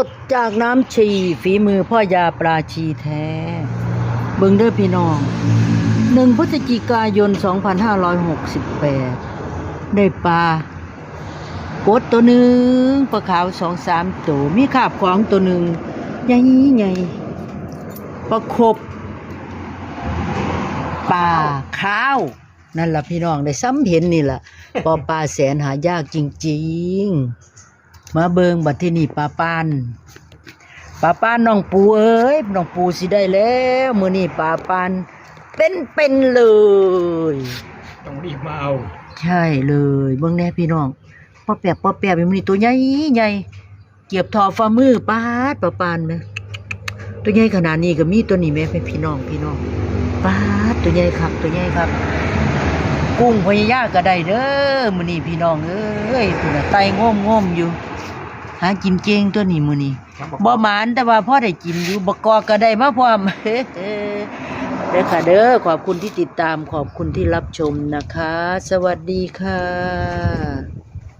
ดจากน้ำชีฝีมือพ่อยาปลาชีแท้เบิ่งเด้อพี่น้อง1 พฤศจิกายน 2568ได้ปลากดตัวหนึ่งปลาขาว 2-3 ตัวมีคาบของตัวหนึ่งใหญ่ๆปลาคบปลาขาวนั่นล่ะพี่น้องได้ซ้ำเห็นนี่ล่ะปลาแสนหายากจริงๆมาเบิงบัดที่นี่ปลาปานน้องปูเอ้ยน้องปูสิได้แล้วมื้อนี้ปลาปานเป็นเลยต้องรีบมาเอาใช่เลยเบิ่งแน่พี่น้องป้อแปบมื้อนี้ตัวใหญ่เกียบทอฝ่ามือปาดปลาปานแม่ตัวใหญ่ขนาดนี้ก็มีตัวนี้แม่พี่น้องปาดตัวใหญ่ครับกุ้งพญายาก็ได้เด้อมื้อนี้พี่น้องเอ้ยพุ่นน่ะไตง่มอยู่หากินเก่งตัวนี้มื้อนี้บ่หมานแต่ว่าพอได้กินอยู่บกอกก็ได้มาพร้อมเด้อค่ะเด้อขอบคุณที่ติดตามขอบคุณที่รับชมนะคะสวัสดีค่ะ